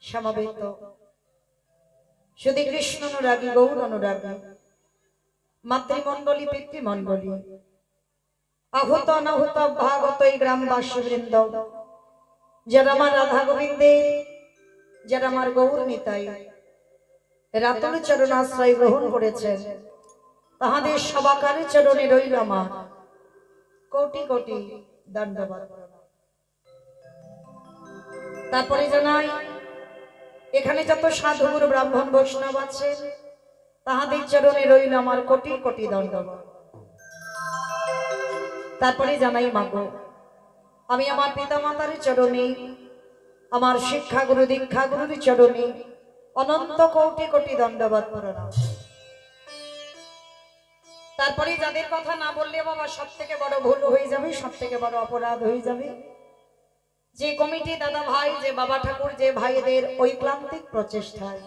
সমবেত শুধু কৃষ্ণ অনুরাগী গৌর অনুরাগী মাতৃমণ্ডলী পিতৃমণ্ডলী আহুত অনাহুত ভাগত এই গ্রামবাসী বৃন্দ যারা আমার রাধা গোবিন্দের যারা আমার গৌর নিতাই রাতুল চরণাশ্রয় গ্রহণ করেছেন তাহাদের সবাকার চরণে রইল আমার কোটি কোটি দণ্ডবাদ। তারপরে জানাই এখানে যত সাধুগুরু ব্রাহ্মণ বৈষ্ণব আছেন তাহাদের চরণে রইল আমার কোটি কোটি দণ্ডবাদ। তারপরে জানাই মাগো আমি আমার পিতা মাতার চরণে আমার শিক্ষা গুরু দীক্ষা গুরুর চরণে অনন্ত কোটি কোটি দণ্ডবাদ প্রণাম। তারপরে যাদের কথা না বললে বাবা সব থেকে বড় ভুল হয়ে যাবে, সব থেকে বড় অপরাধ হয়ে যাবে, যে কমিটি দাদা ভাই যে বাবা ঠাকুর যে ভাইদের ঐক্লান্তিক প্রচেষ্টায়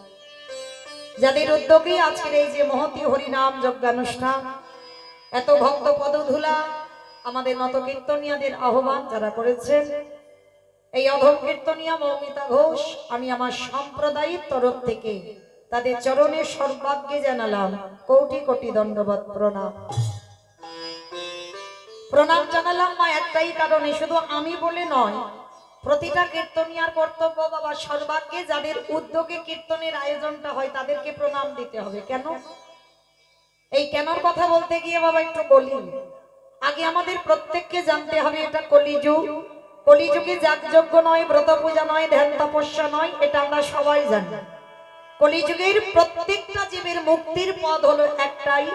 যাদের উদ্যোগে আজকের এই যে মহতি হরিনাম যজ্ঞানুষ্ঠান এত ভক্ত পদধূলা আমাদের নত কীর্তনিয়াদের আহ্বান যারা করেছেন এই অধম কীর্তনিয়া মৌমিতা ঘোষ আমি আমার সম্প্রদায়ের তরফ থেকে তাদের চরণে সর্বাগ্যে জানালাম কোটি কোটি দণ্ডবাদ প্রণাম। প্রণাম জানালাম মা একটাই কারণে, শুধু আমি বলে নয়, প্রতিটা কীর্তনিয়ার কর্তব্য বাবা সর্বাগ্যে যাদের উদ্যোগে কীর্তনের আয়োজনটা হয় তাদেরকে প্রণাম দিতে হবে। কেন? এই কেনর কথা বলতে গিয়ে বাবা একটু বলি, আগে আমাদের প্রত্যেককে জানতে হবে এটা কলিযুগ, কলিযুগে যাগযজ্ঞ নয়, ব্রত পূজা নয়, ধ্যান তপস্যা নয়, এটা আমরা সবাই জানি। কলিযুগের প্রত্যেকটা জীবের মুক্তির পথ হলো একটাই,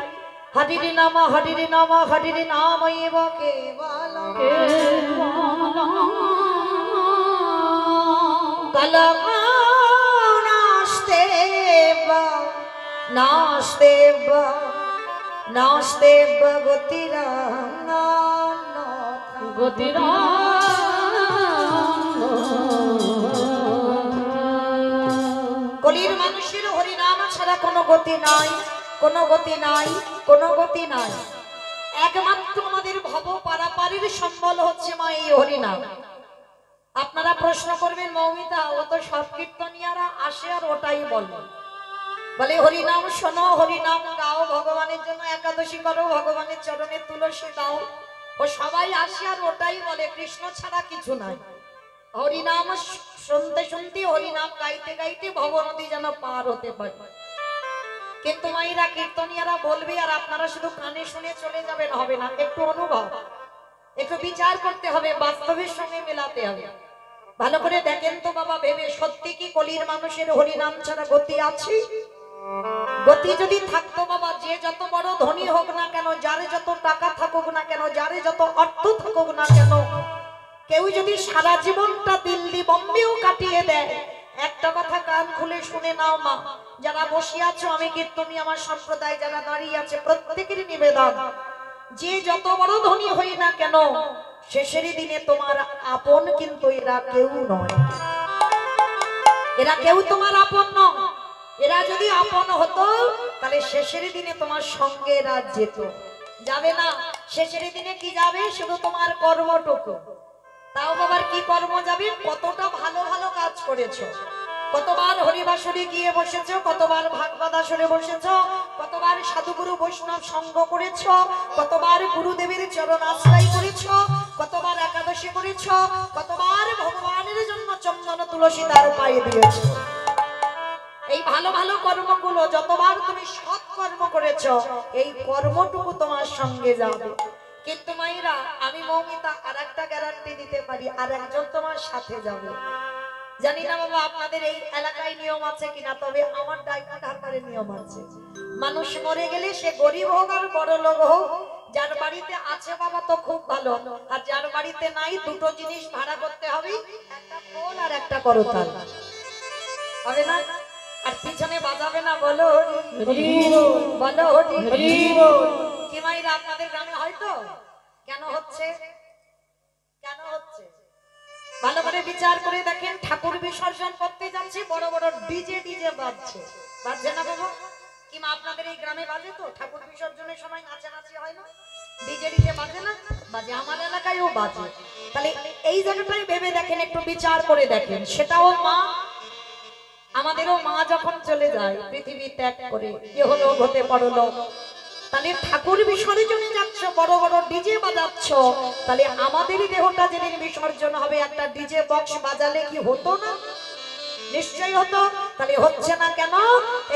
হরিরি নামা হরিরি নামা হরিরি নাম এব কেবলম কলম নাস্তেব নাস্তেব নাস্তেব গতিরা গতিরা। কলির মানুষের হরিনাম ছাড়া কোনো গতি নাই, কোনো গতি নাই, কোনো গতি নাই। একমাত্র আমাদের ভব পারাপারের সম্বল হচ্ছে মা এই হরিনাম। আপনারা প্রশ্ন করবেন মৌমিতা ও তো সব কীর্তনিয়ারা আসে আর ওটাই বলে হরিনাম শোনো, হরিনাম গাও, ভগবানের জন্য একাদশী করো, ভগবানের চরণে তুলসী দাও, ও সবাই আসে আর ওটাই বলে, কৃষ্ণ ছাড়া কিছু নাই। হরিনাম শুনতে শুনতে হরিনাম গাইতে গাইতে ভব নদী যেন পার হতে পারে। কিন্তু মাইরা কীর্তনিয়ারা বলবে আর আপনারা শুধু কানে শুনে চলে যাবেন, হবে না। একটু অনুভব, একটু বিচার করতে হবে, বাস্তবের সঙ্গে মেলাতে হবে। ভালো করে দেখেন তো বাবা ভেবে, সত্যি কি কলির মানুষের হরিনাম ছাড়া গতি আছে? গতি যদি থাকতো বাবা, যে যত বড় ধনী হোক না কেন, যারে যত টাকা থাকুক না কেন, যারে যত অর্থ থাকুক না কেন, কেউ যদি সারা জীবনটা দিল্লি বম্বেও কাটিয়ে দেয়, একটা কথা কান খুলে শুনে নাও মা, যারা বসে আছো, আমি কীর্তনী আমার সম্প্রদায় যারা দাঁড়িয়ে আছে প্রত্যেকেরই নিবেদন, যে যত বড় ধনী হই না কেন শেষের দিনে তোমার আপন কিন্তু এরা কেউ নয়, এরা কেউ তোমার আপন নয়। এরা যদি আপন হতো তাহলে শেষের দিনে তোমার সঙ্গে এরা যেত, যাবে না। শেষের দিনে কি যাবে? শুধু তোমার কর্মটুকু। তাও বাবার কি কর্ম যাবে? কতটা ভালো ভালো কাজ করেছো, কতবার হরিবাসরে গিয়ে বসেছো, কতবার ভাগবত আসরে বসেছো, কতবার সাধুগুরু বৈষ্ণব সঙ্গ করেছো, কতবার গুরুদেবের চরণ আশ্রয় করেছো, কতবার একাদশী করেছো, কতবার ভগবানের জন্য চন্দন তুলসী তার পায়ে দিয়েছো। এই ভালো ভালো কর্মগুলো যতবার তুমি সৎ কর্ম করেছো, এই কর্মটুকু তোমার সঙ্গে যাবে। কিন্তু মাইরা আমি মৌমিতা আর একটা গ্যারান্টি দিতে পারি, আর একজন তোমার সাথে যাবে। জানি না বাবা আপনাদের এই এলাকায় নিয়ম আছে কিনা, তবে আমার ঢাকার নিয়ম আছে। মানুষ মরে গেলে সে গরিব হোক আর বড় লোক হোক, যার বাড়িতে আছে বাবা তো খুব ভালো, আর যার বাড়িতে নাই দুটো জিনিস ভাড়া করতে হবে, একটা খোল আর একটা করতাল, হবে না? আর পিছনে বাজাবে না, বলো বলো কি মাইরা আপনাদের গ্রামে হয়তো? কেন হচ্ছে? কেন হচ্ছে? ভালো করে বিচার করে দেখেন। ঠাকুর বিসর্জন করতে যাচ্ছে, বড় বড় ডিজে বাজছে, বাজছে না বাবা? কি মা আপনাদের এই গ্রামে বাজে তো? ঠাকুর বিসর্জনের সময় নাচানাচি হয় না? ডিজে বাজে না? বাজে, আমার এলাকায়ও বাজে। তাহলে এই জায়গাটাই ভেবে দেখেন, একটু বিচার করে দেখেন। সেটাও মা আমাদেরও মা যখন চলে যায় পৃথিবী ত্যাগ করে, কি হলো হতে পারলো, তাহলে ঠাকুর বিসর্জনে যাচ্ছ, বড় বড় ডিজে বাজাচ্ছ, তাহলে আমাদেরই দেহটা যেদিন বিসর্জন হবে একটা ডিজে বক্স বাজালে কি হতো না? নিশ্চয়ই হতো। তাহলে হচ্ছে না কেন?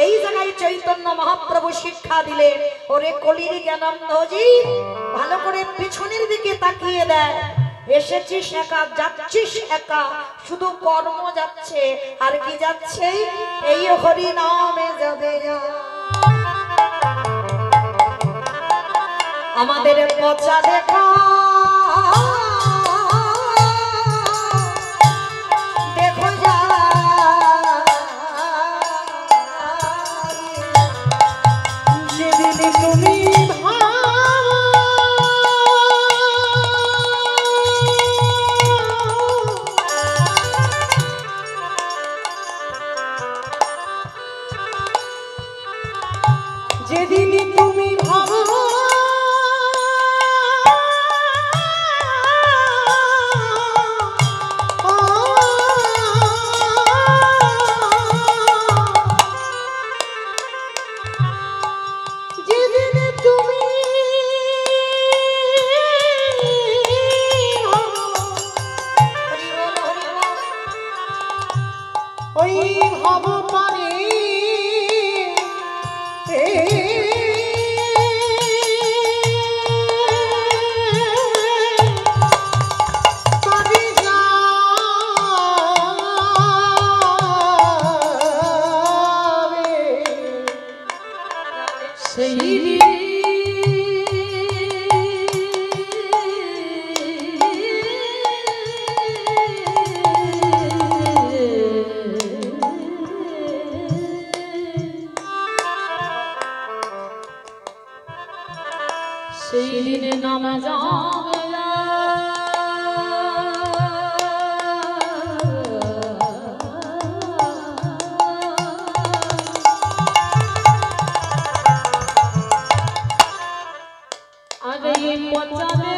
এই জায়গায় চৈতন্য মহাপ্রভু শিক্ষা দিলেন, ওরে কলির জ্ঞানন্দজি, ভালো করে পিছনের দিকে তাকিয়ে দেয়। এসেছিস একা, যাচ্ছিস একা, শুধু কর্ম যাচ্ছে, আর কি যাচ্ছে? এই হরি নামে যাবে। আমাদের পচা দেখা দেখো যা, যেদিন তুমি যেদিন তুমি ভাবো ওই হব পারে সেই দিনে নাম যাবে আরে পচাবে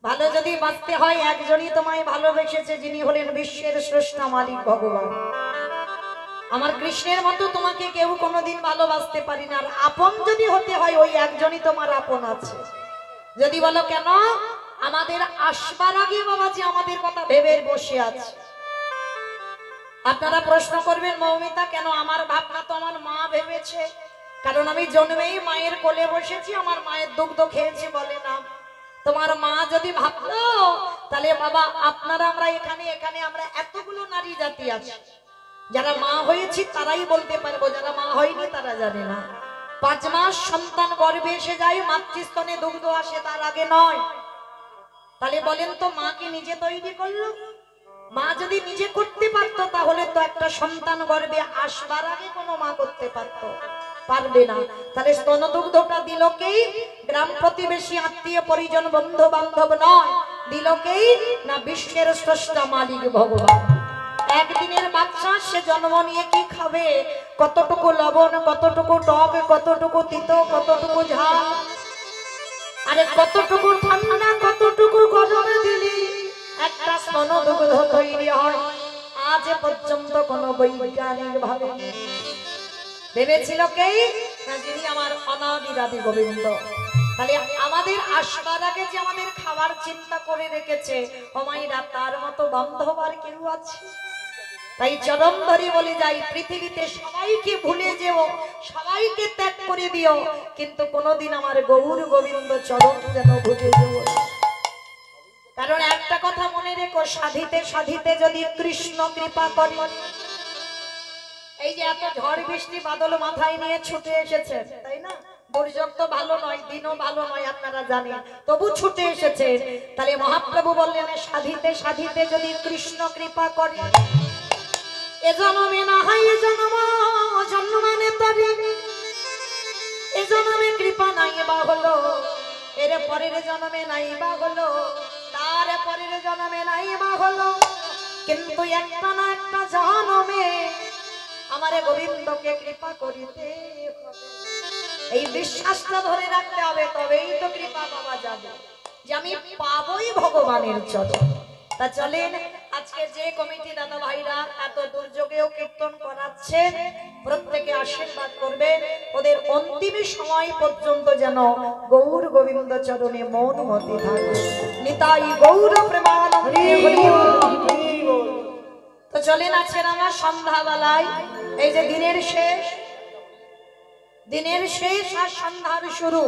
ভালো যদি বাঁচতে হয় একজনই তোমায় ভালোবেসেছে, যিনি হলেন বিশ্বের স্রষ্টা মালিক ভগবান। আমার কৃষ্ণের মতো তোমাকে কেউ কোনোদিন ভালোবাসতে পারি না। আর আপন যদি হতে হয় ওই একজনই তোমার আপন আছে। যদি বলো কেন, আমাদের আসবার আগে বাবাজি আমাদের কথা ভেবে বসে আছে। আপনারা প্রশ্ন করবেন মৌমিতা কেন? আমার ভাবনা তো আমার মা ভেবেছে, কারণ আমি জন্মেই মায়ের কোলে বসেছি, আমার মায়ের দুগ্ধ খেয়েছি বলে না। তোমার মা যদি ভাবলো তাহলে বাবা আপনারা আমরা এখানে আমরা এতগুলো নারী জাতি আছে, যারা মা হয়েছি তারাই বলতে পারবো, যারা মা হয়নি তারা জানে না। 5 মাস সন্তান গর্ভে এসে যায়, মাতৃস্তনে দুগ্ধ আসে, তার আগে নয়। তাহলে বলেন তো মা কি নিজে তৈরি করলো? মা যদি নিজে করতে পারতো তাহলে তো একটা সন্তান গর্ভে আসবার আগে কোনো মা করতে পারতো, পারবে না। তাহলে স্তনদুগ্ধটা দিল কে? গ্রাম প্রতিবেশী আত্মীয় পরিজন বন্ধু বান্ধব নয়, দিল কে? না বিশ্বের স্রষ্টা মালিক ভগবান। একদিনের বাচ্চা, সে জন্ম নিয়ে কি খাবে? কতটুকু লবণ, কতটুকু টক, কতটুকু তিতো, কতটুকু ঝাল, আরে কতটুকু ঠান্ডা, কতটুকু গরমে দিলি একটা স্তনদুগ্ধ তৈরি হয়। আজ পর্যন্ত কোনো বৈজ্ঞানিক ভাবে ভেবেছিল কে? না যিনি আমার অনাদিরাদি গোবিন্দ। তাহলে আমাদের আসবার আগে যে আমাদের খাবার চিন্তা করে রেখেছে ওমাইরা, তার মতো বান্ধব আর কেউ আছে? তাই চরম ধরে বলে যাই, পৃথিবীতে সবাইকে ভুলে যেও, সবাইকে ত্যাগ করে দিও, কিন্তু কোনোদিন আমার গৌর গোবিন্দ চরণ যেন ভুলে যেও। কারণ একটা কথা মনে রেখো, সাধিতে সাধিতে যদি কৃষ্ণ কৃপা করে, এই যে এত ঝড় বৃষ্টি বাদল মাথায় নিয়ে ছুটে এসেছে, তাই না? দুর্যোগ তো ভালো নয়, দিনও ভালো নয়, আপনারা জানেন, তবু ছুটে এসেছে। তাহলে মহাপ্রভু বললেন সাধিতে সাধিতে যদি কৃষ্ণ কৃপা করে, এ জন্মে না হয় এ জন্ম মানে তরি, এ জন্মে কৃপা নাই বা হলো পরের জন্মে নাই বা হলো, তার পরের জন্মে নাই বা হলো, কিন্তু একটা না একটা জন্মে আমারে গোবিন্দকে কৃপা করিতে হবে। এই বিশ্বাসটা ধরে রাখতে হবে, তবেই তো কৃপা পাওয়া যাবে যে আমি পাবই ভগবানের চরণ। তা চলেন আজকে যে কমিটি দাদা ভাইরা এত দুর্যোগেও কীর্তন করাচ্ছে, প্রত্যেকে আশীর্বাদ করবে ওদের অন্তিম সময় পর্যন্ত যেন গৌর গোবিন্দ চরণে মন মতি থাকে। নিতাই গৌর প্রেমানন্দে হরি বল। তো চলেন আজকের আমার সন্ধ্যাবেলায় এই যে দিনের শেষ আর সন্ধ্যার শুরু,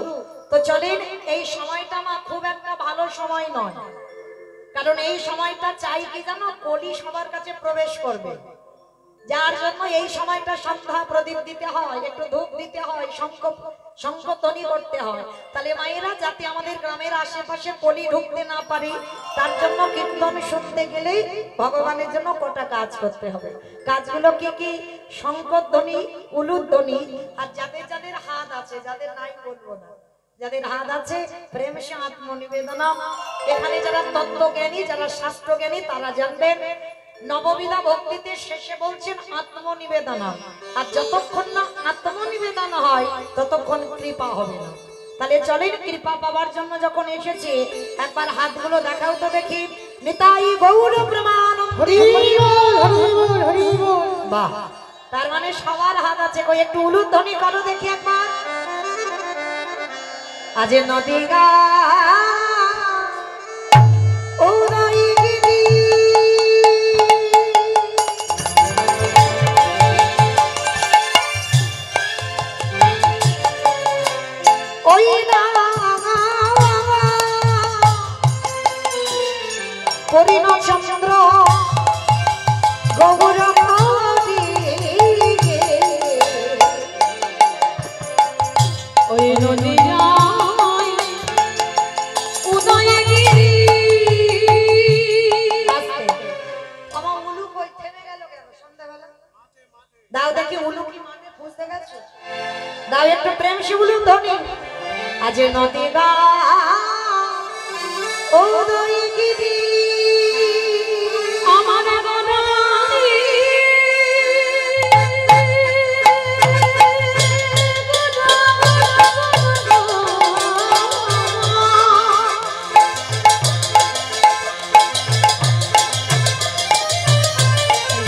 তো চলেন এই সময়টা আমার খুব একটা ভালো সময় নয়, কারণ এই সময়টা চাই কি জানো, কলি সবার কাছে প্রবেশ করবে, যার জন্য এই সময়টা সন্ধ্যা প্রদীপ দিতে হয়, একটু ধূপ দিতে হয়, শঙ্খধ্বনি করতে হয়। তাহলে মায়েরা যাতে আমাদের গ্রামের আশেপাশে কলি ঢুকতে না পারি, তার জন্য কীর্তন শুনতে গেলেই ভগবানের জন্য কটা কাজ করতে হবে। কাজগুলো কি কি? শঙ্খধ্বনি, উলুধ্বনি, আর যাদের যাদের হাত আছে, যাদের নাই বলবো না, যাদের হাত আছে প্রেম সে আত্মনিবেদনা। এখানে যারা তত্ত্বজ্ঞানী, যারা শাস্ত্রজ্ঞানী তারা জানবেন নববিধা ভক্তিতে শেষে বলছেন আত্মনিবেদনা, আর যতক্ষণ না আত্মনিবেদনা হয় ততক্ষণ কৃপা হবে না। তাহলে চলেন কৃপা পাওয়ার জন্য যখন এসেছে একবার হাতগুলো দেখাও তো দেখি। নিতাই গৌর প্রেমানন্দে হরি বল, হরি বল, হরি বল। বাহ, তার মানে সবার হাত আছে, কই একটু উলুধ্বনি করো দেখি একবার। আজ নদী গা চন্দ্র গৌর ওই নদী উদয়গিরি। আমার উলু কই থেমে গেল কেন সন্ধ্যাবেলা? দাও দেখি উলু কি মানে বুঝতে গেছো? দাও একটু প্রেম সে উলু ধ্বনি। আজ নদী গা উদয়গিরি আমার গনানি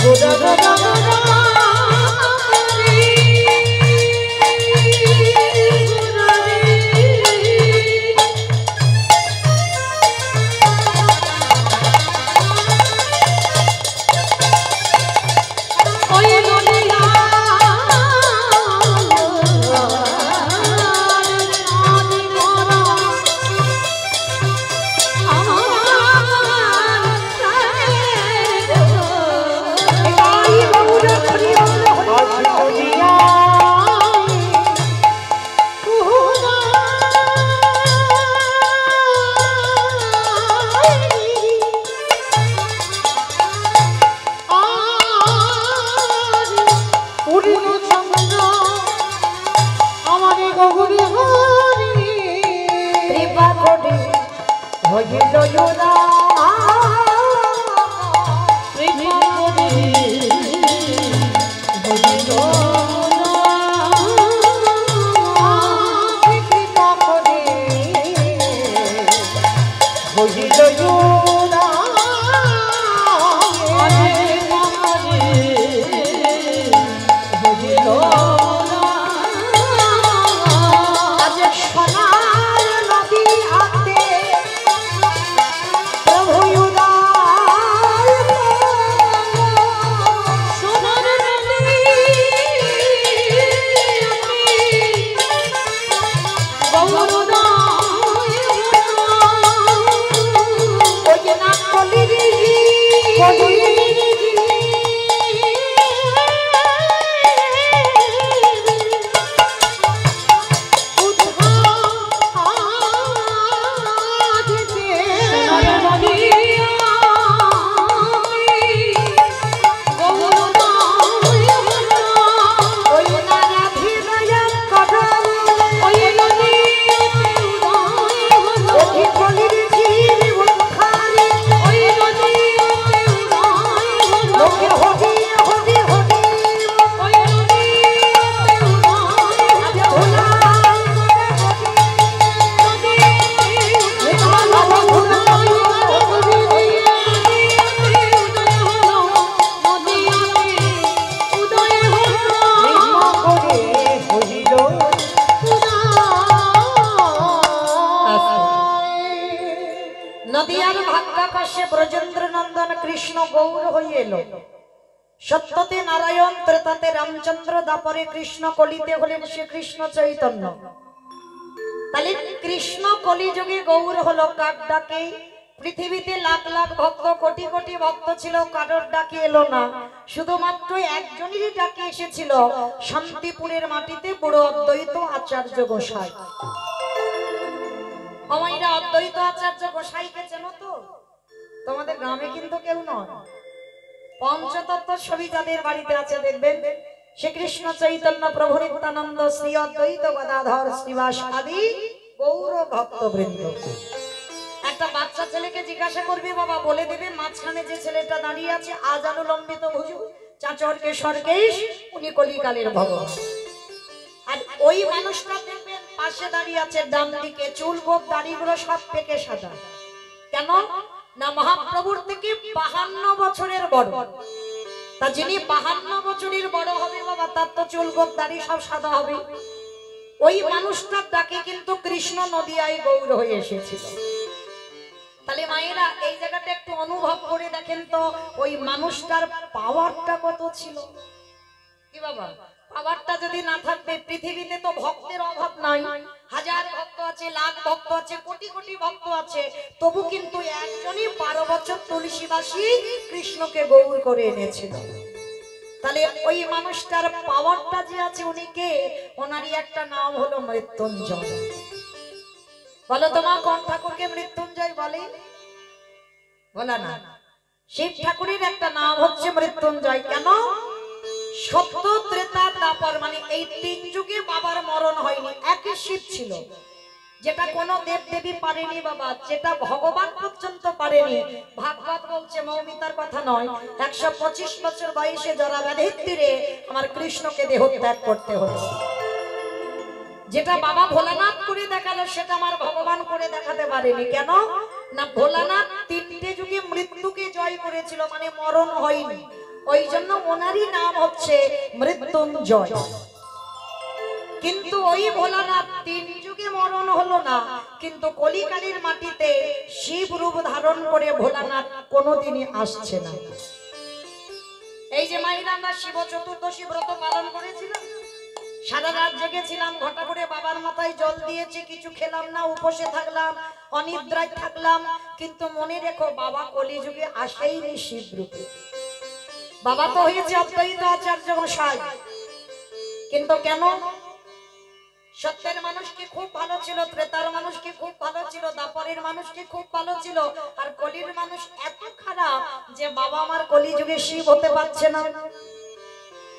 গোদা গোদা ব্রজেন্দ্র নন্দন কৃষ্ণ গৌর হয়ে এলো। সত্যতে নারায়ণ, ত্রেতাতে রামচন্দ্র, দাপরে কৃষ্ণ, কলিতে হলেন শ্রীকৃষ্ণ চৈতন্য। তাহলে কৃষ্ণ কলিযুগে গৌর হলো কার ডাকে? পৃথিবীতে লাখ লাখ ভক্ত, কোটি কোটি ভক্ত ছিল, কারোর ডাকে এলো না, শুধুমাত্র একজনেরই ডাকে এসেছিল, শান্তিপুরের মাটিতে বুড়ো অদ্বৈত আচার্য গোসাই। আমাইরা অদ্বৈত আচার্য গোসাইকে চেনো তো? তোমাদের গ্রামে কিন্তু কেউ নয়, পঞ্চতত্ত্ব ছবি যাদের বাড়িতে আছে দেখবেন শ্রীকৃষ্ণ চৈতন্য প্রভু নিত্যানন্দ শ্রী অদ্বৈত গদাধর শ্রীবাস আদি গৌর ভক্তবৃন্দ। একটা বাচ্চা ছেলেকে জিজ্ঞাসা করবে, বাবা বলে দেবে মাঝখানে যে ছেলেটা দাঁড়িয়ে আছে আজানুলম্বিত ভুজু চাচরকে সরকেশ, উনি কলিকালের ভগবান। আর ওই মানুষটা দেখবেন পাশে দাঁড়িয়ে আছে ডান দিকে, চুল গোপ দাড়িগুলো সব পেকে সাদা। কেন না? মহাপ্রভুর থেকে 52 বছরের বড়। তা যিনি 52 বছরের বড় হবে বাবা, তার তো চুল গোপ দাড়ি সব সাদা হবে। ওই মানুষটার ডাকে কিন্তু কৃষ্ণ নদিয়ায় গৌর হয়ে এসেছিল। তাহলে মায়েরা এই জায়গাটা একটু অনুভব করে দেখেন তো, ওই মানুষটার পাওয়ারটা কত ছিল। কি বাবা, পাওয়ারটা যদি না থাকবে, পৃথিবীতে তো ভক্তের অভাব নাই, হাজার ভক্ত আছে, লাখ ভক্ত আছে, কোটি কোটি ভক্ত আছে, তবু কিন্তু একজনই 12 বছর তুলসীবাসী কৃষ্ণকে গৌর করে এনেছিল। তাহলে ওই মানুষটার পাওয়ারটা যে আছে, উনি কে? ওনারই একটা নাম হলো মৃত্যুঞ্জয়। বলো তোমার কোন ঠাকুরকে মৃত্যুঞ্জয় বলে? বলা না। শিব ঠাকুরের একটা নাম হচ্ছে মৃত্যুঞ্জয়। কেন? সত্য, ত্রেতা, দাপর, মানে এই 3 যুগে বাবার মরণ হয়নি। একই শিব ছিল, যেটা কোনো দেব দেবী পারেনি বাবা, যেটা ভগবান পর্যন্ত পারেনি। ভাগবত বলছে, মৌমিতার কথা নয়, 125 বছর বয়সে যারা ব্যাধির তীরে আমার কৃষ্ণকে দেহ ত্যাগ করতে হলো। যেটা বাবা ভোলানাথ করে দেখালো, সেটা আমার ভগবান করে দেখাতে পারেনি। কেন না? ভোলানাথ 3টে যুগে মৃত্যুকে জয় করেছিল, মানে মরণ হয়নি। ওই জন্য ওনারই নাম হচ্ছে মৃত্যুঞ্জয়। কিন্তু ওই ভোলানাথ 3 যুগে মরণ হলো না, কিন্তু কলিকালের মাটিতে শিব রূপ ধারণ করে ভোলানাথ কোনোদিনই আসছে না। এই যে মায়েরা, আমরা শিব চতুর্দশী ব্রত পালন করেছিলাম, সারা রাত জেগেছিলাম, ঘটা করে বাবার মাথায় জল দিয়েছি, কিছু খেলাম না, উপসে থাকলাম, অনিদ্রায় থাকলাম, কিন্তু মনে রেখো বাবা কলিযুগে আসেইনি শিব রূপে। বাবা তো হয়েছে অদ্বৈত আচার্য গোসাই। কিন্তু কেন? সত্যের মানুষ কি খুব ভালো ছিল, ত্রেতার মানুষ কি খুব ভালো ছিল, দাপরের মানুষ কি খুব ভালো ছিল, আর কলির মানুষ এত খারাপ যে বাবা আমার কলিযুগে শিব হতে পারছে না।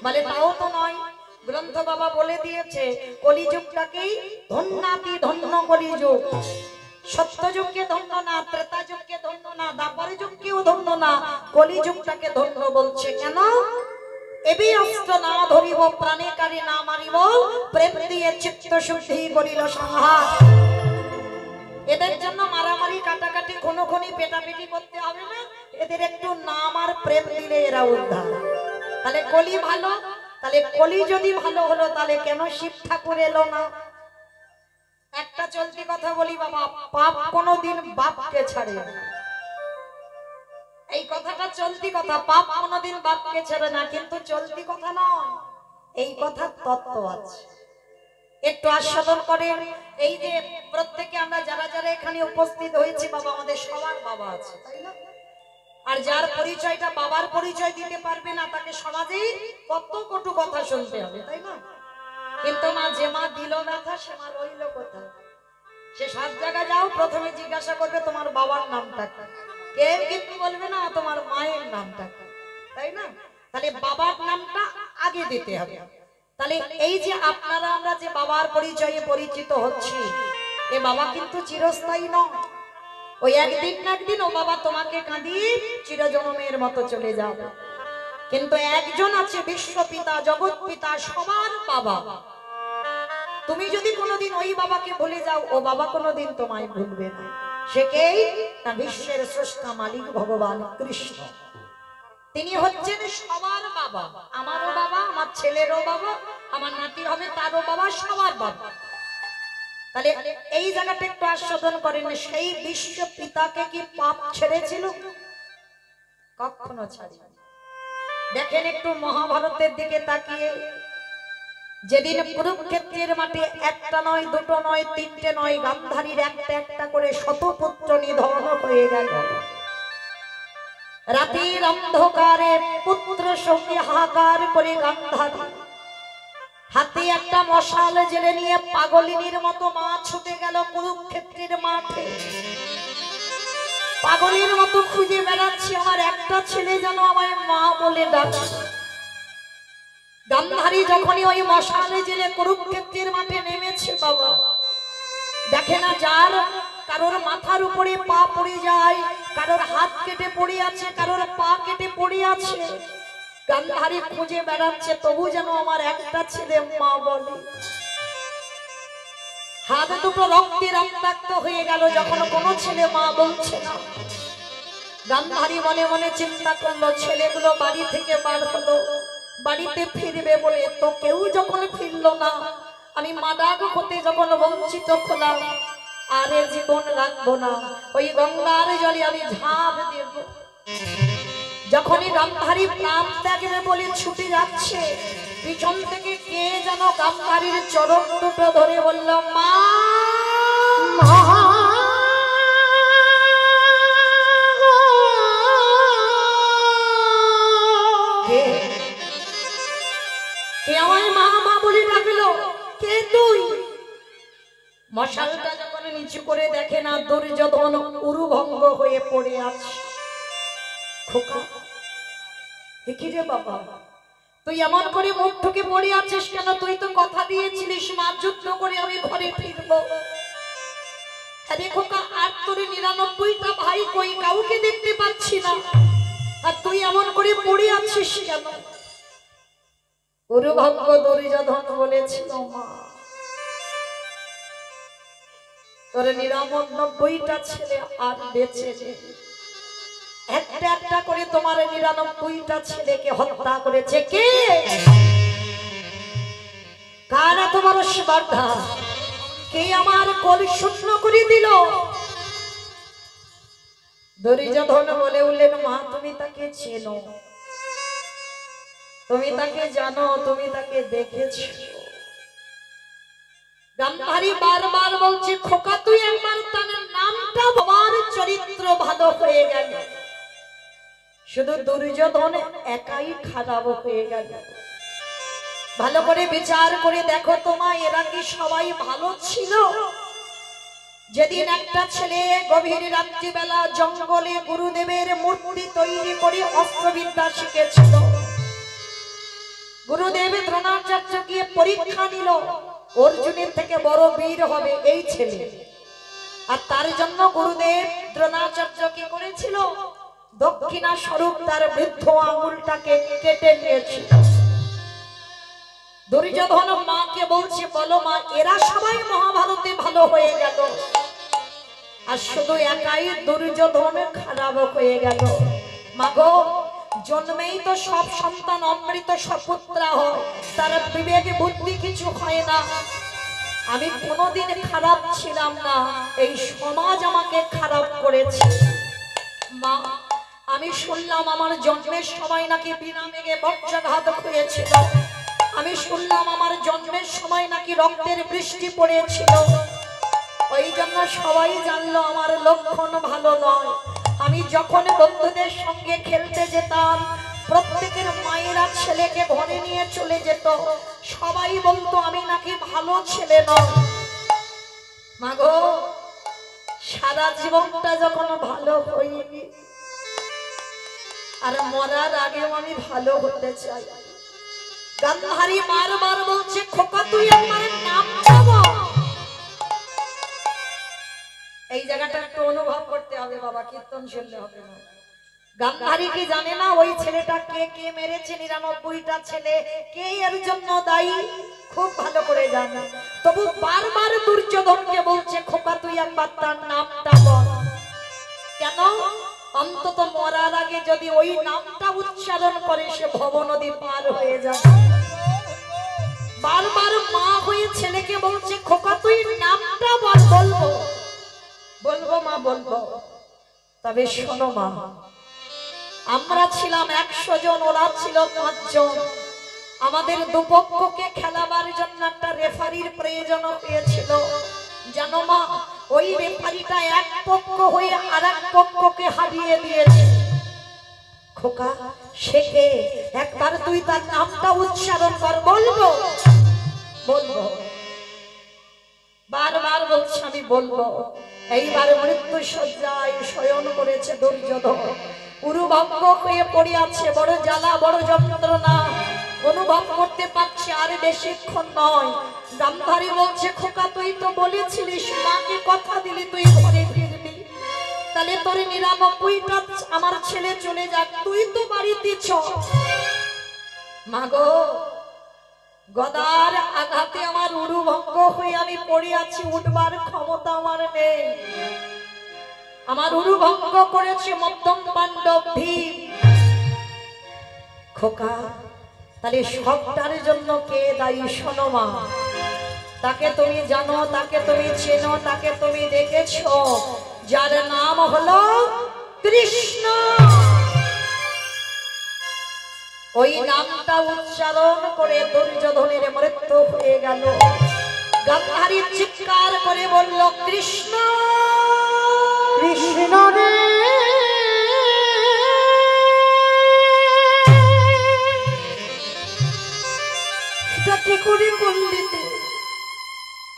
বলে তাও তো নয়, গ্রন্থ বাবা বলে দিয়েছে কলিযুগটাকেই ধন্যাতি ধন্য কলিযুগ। সত্য যুগকে ধন্য না, ত্রেতা যুগকে ধন্য না, দাপর যুগকেও ধন্য না, কলিযুগটাকে ধন্য বলছে। কেন? এবি অস্ত্র না ধরিব, প্রাণে কারি না মারিব, প্রেম দিয়ে চিত্ত শুদ্ধি করিল সংহার। এদের জন্য মারামারি, কাটাকাটি, খুনোখুনি, পেটাপিটি করতে হবে না, এদের একটু নাম আর প্রেম দিলে এরা উদ্ধার। তাহলে কলি ভালো, তাহলে কলি যদি ভালো হলো, তাহলে কেন শিব ঠাকুর এলো না? একটা চলতি কথা বলি বাবা, পাপ কোনোদিন বাপকে ছাড়ে না। এই কথাটা চলতি কথা, পাপ কোনোদিন বাপকে ছাড়ে না, কিন্তু চলতি কথা নয়, এই কথার তত্ত্ব আছে। একটু আস্বাদন করেন। এই যে প্রত্যেকে আমরা যারা যারা এখানে উপস্থিত হয়েছি বাবা, আমাদের সবার বাবা আছে, তাই না? আর যার পরিচয়টা বাবার পরিচয় দিতে পারবে না, তাকে সমাজেই কত কটু কথা শুনতে হবে, তাই না? কিন্তু মা, যে মা দিল ব্যথা, সে মা রইল কোথায়? সে সব জায়গায় যাও, প্রথমে জিজ্ঞাসা করবে তোমার বাবার নামটা কি, কেউ কিন্তু বলবে না তোমার মায়ের নামটা কি, তাই না? তাহলে বাবার নামটা আগে দিতে হবে। তাহলে এই যে আপনারা আমরা যে বাবার পরিচয়ে পরিচিত হচ্ছি, এ বাবা কিন্তু চিরস্থায়ী নয়। ওই একদিন না একদিন ও বাবা তোমাকে কাঁদিয়ে চিরজনমের মতো চলে যাবে। কিন্তু একজন আছে বিশ্বপিতা, জগৎ পিতা, সবার বাবা। তুমি যদি কোনোদিন ওই বাবাকে ভুলে যাও, ও বাবা কোনোদিন তোমায় ভুলবে না। সে কে? না বিশ্বের স্রষ্টা মালিক ভগবান কৃষ্ণ। তিনি হচ্ছেন সবার বাবা, আমারও বাবা, আমার ছেলেরও বাবা, আমার নাতি হবে তারও বাবা, সবার বাবা। তাহলে এই জায়গাটা একটু আস্বাদন করেন, সেই বিশ্ব পিতাকে কি পাপ ছেড়েছিল? কখনো ছাড়ি। দেখেন একটু মহাভারতের দিকে তাকিয়ে, যেদিন কুরুক্ষেত্রের মাঠে একটা নয়, দুটো নয়, তিনটে নয়, গান্ধারীর একটা একটা করে শতপুত্র নিধন হয়ে গেল। রাতের অন্ধকারে পুত্র সঙ্গে হাহাকার করে গান্ধারী হাতে একটা মশাল জেলে নিয়ে পাগলিনীর মতো মা ছুটে গেল কুরুক্ষেত্রের মাঠে। পাগলের মতো খুঁজে বেড়াচ্ছি আমার একটা ছেলে যেন আমায় মা বলে ডাকে। গান্ধারী যখনই ওই মশালে জেলে কুরুক্ষেত্রের মাঠে নেমেছে বাবা, দেখে না যার কারোর মাথার উপরে পা পড়ে যায়, কারোর হাত কেটে পড়ে আছে, কারোর পা কেটে পড়ে আছে। গান্ধারী খুঁজে বেড়াচ্ছে তবু যেন আমার একটা ছেলে মা বলে। হাত দুটো রক্তে রক্তাক্ত হয়ে গেল যখন কোনো ছেলে মা বলছে না। গান্ধারী মনে মনে চিন্তা করলো, ছেলেগুলো বাড়ি থেকে বার হলো, বাড়িতে ফিরবে বলে, তো কেউ যখন ফিরলো না, আমি মাদাগ হতে যখন বঞ্চিত হলাম, আর এ জীবন রাখবো না, ওই গঙ্গার জলে আমি ঝাঁপ দেব। যখনই গান্ধারী প্রাণ ত্যাগবে বলে ছুটে যাচ্ছে, পিছন থেকে কে যেন গান্ধারীর চরণ দুটো ধরে বলল, মা কে আমায় মা মা বলে ডাকলো, কে তুই? মশালটা যখন নিচু করে দেখে না, দুর্যোধন উরুভঙ্গ হয়ে পড়ে আছে। খোকা, দেখি রে বাবা, তুই এমন করে মুখ ঠুকে পড়ে আছিস কেন? তুই তো কথা দিয়েছিলিস মা যুদ্ধ করে আমি ঘরে ফিরবো। আরে খোকা, আর তোর 99টা ভাই কই, কাউকে দেখতে পাচ্ছি না, আর তুই এমন করে পড়ে আছিস কেন? উরুভঙ্গ দুর্যোধন বলেছিল, মা তোর 99টা ছেলে আর বেঁচে নেই, একটা একটা করে তোমার 99টা ছেলেকে হত্যা করেছে কে? কারা তোমার স্পর্ধা? কে আমার কোল শূন্য করে দিল? দুর্যোধন বলে উঠলেন, মা তুমি তাকে চেনো, তুমি তাকে জানো, তুমি তাকে দেখেছো। গান্ধারী বারবার বলছে, খোকা তুই একবার তার নামটা, বাবার চরিত্র ভালো হয়ে গেল, শুধু দুর্যোধন একাই খারাপ হয়ে গেল। ভালো করে বিচার করে দেখো তোমা, এরা কি সবাই ভালো ছিল? যেদিন একটা ছেলে গভীর রাত্রিবেলা জঙ্গলে গুরুদেবের মূর্তি তৈরি করে অস্ত্রবিদ্যা শিখেছিল, গুরুদেব দ্রোণাচার্য গিয়ে পরীক্ষা নিল অর্জুনের থেকে বড় বীর হবে এই ছেলে, আর তার জন্য গুরুদেব দ্রোণাচার্য কি করেছিল? দক্ষিণা স্বরূপ তার বৃদ্ধ আঙুলটাকে কেটে নিয়েছিল। দুর্যোধন মাকে বলছে, বলো মা, এরা সবাই মহাভারতে ভালো হয়ে গেল, আর শুধু একাই দুর্যোধন খারাপ হয়ে গেল। মা গো, জন্মেই তো সব সন্তান অমৃত সপুত্রা হয়, তার বিবেকে বুদ্ধি কিছু হয় না। আমি কোনোদিন খারাপ ছিলাম না, এই সমাজ আমাকে খারাপ করেছে। মা, আমি শুনলাম আমার জন্মের সময় নাকি বিনা মেঘে বজ্রাঘাত হয়েছিল, আমি শুনলাম আমার জন্মের সময় নাকি রক্তের বৃষ্টি পড়েছিল, ওই জন্য সবাই জানলো আমার লক্ষণ ভালো নয়। আমি যখন বন্ধুদের সঙ্গে খেলতে যেতাম, প্রত্যেকের মায়েরা ছেলেকে ঘরে নিয়ে চলে যেত, সবাই বলতো আমি নাকি ভালো ছেলে নয়। মাগো, সারা জীবনটা যখন ভালো হইনি, আর মরার আগেও আমি ভালো হতে চাই। গান্ধারী বারবার বলছে, খোকা তুই আমার নামটা বল। এই জায়গাটা একটু অনুভব করতে হবে বাবা, কীর্তন শুনলে হবে না। গান্ধারী কি জানে না ওই ছেলেটা কে কে মেরেছে? 99টা ছেলে, কে এর জন্য দায়ী? খুব ভালো করে জানে, তবু বারবার দুর্যোধনকে বলছে, খোকা তুই একবার তার নামটা বল। কেন? অন্তত মরার আগে যদি ওই নামটা উচ্চারণ করে সে ভবনদী পার হয়ে যাবে। বারবার মা হয়ে ছেলেকে বলছে, খোকা তুই নামটা বল। বলবো বলবো মা, বলবো, তবে শোনো মা, আমরা ছিলাম 100 জন, ওরা ছিল 5 জন। আমাদের দুপক্ষকে খেলাবার জন্য একটা রেফারির প্রয়োজন হয়েছিল। জানো মা, ওই রেফারিটা এক পক্ষ হয়ে আরেক পক্ষকে হারিয়ে দিয়েছে। খোকা, সে কে? একবার তুই তার নামটা উচ্চারণ কর। বলবো বলবো, বারবার বলছি আমি বলবো। এইবার মৃত্যু শয্যায় শয়ন করেছে দুর্যোধন, উরুভঙ্গ হয়ে পড়ে আছে। বড় জ্বালা, বড় যন্ত্রণা অনুভব করতে পারছে। আর বেশিক্ষণ নয়। গান্ধারী বলছে, খোকা তুই তো বলেছিলিস, মাকে কথা দিলি তুই ঘরে ফিরবি, তাহলে তোর 99টা আমার ছেলে চলে যাক, তুই তো বাড়িতে চ। মাগো, গদার আঘাতে আমার উরুভঙ্গ হয়ে আমি পড়ে আছি, উঠবার ক্ষমতা আমার নেই। আমার উরুভঙ্গ করেছে মধ্যম পাণ্ডব ভীম। খোকা, তাহলে সবটার জন্য কে দায়ী? শোনো মা, তাকে তুমি জানো, তাকে তুমি চেনো, তাকে তুমি দেখেছো, যার নাম হলো কৃষ্ণ। ওই নামটা উচ্চারণ করে দুর্যোধনের মৃত্যু হয়ে গেল। গান্ধারী চিৎকার করে বলল, কৃষ্ণ কৃষ্ণ রে, এটা কি করে করলি তুই?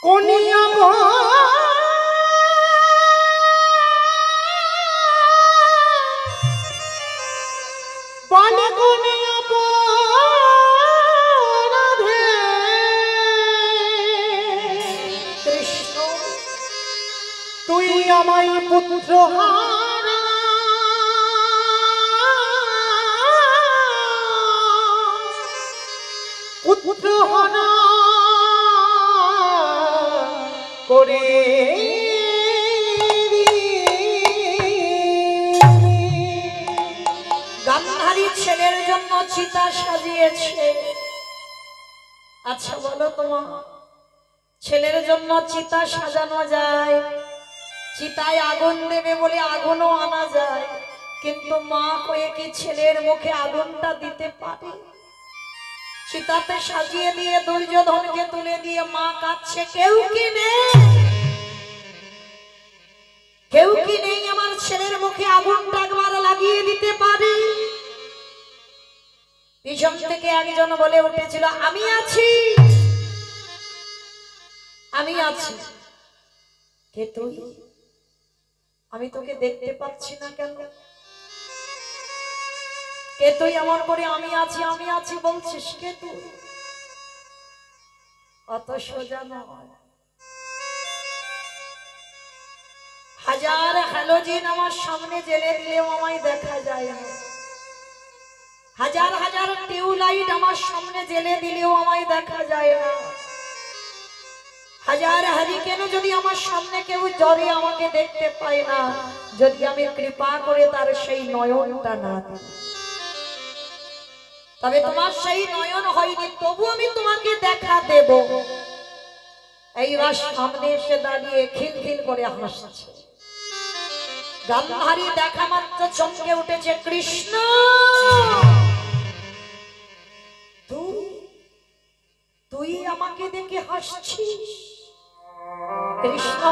কোনিয়া কৃষ্ণ, তুই আমায় পুত্র হারা পুত্র হারা করে গান্ধারী ছেলের জন্য চিতা সাজিয়েছে। আচ্ছা বলো তোমার, ছেলের জন্য চিতা সাজানো যায়? চিতায় আগুন দেবে বলে আগুনও আনা যায়, কিন্তু মা হয়ে কি ছেলের মুখে আগুনটা দিতে পারে? চিতাতে সাজিয়ে দিয়ে দুর্যোধনকে তুলে দিয়ে মা কাঁদছে। কেউ কি নেই? কেউ কি নেই আমার ছেলের মুখে আগুনটা একবার লাগিয়ে দিতে পারে? পিছন থেকে একজন বলে উঠেছিল, আমি আছি, আমি আছি। কে তুই? আমি তোকে দেখতে পাচ্ছি না কেন? কে তুই? এমন করে আমি আছি আমি আছি বলছিস, কে তুই? অত সোজা নয়। হাজার হ্যালোজিন আমার সামনে জেলে দিলেও আমায় দেখা যায় না। হাজার হাজার টিউবলাইট আমার সামনে জেলে দিলেও আমায় দেখা যায় না। হাজার হারিকেনও যদি আমার সামনে কেউ জ্বরে আমাকে দেখতে পায় না, যদি আমি কৃপা করে তার সেই নয়নটা না দিই। তবে তোমার সেই নয়ন হয়নি, তবু আমি তোমাকে দেখা দেব। এইবার সামনে এসে দাঁড়িয়ে খিলখিল করে হাসছে। গান্ধারী দেখা মাত্র চমকে উঠেছে। কৃষ্ণ, তুই আমাকে দেখে হাসছিস? কৃষ্ণ,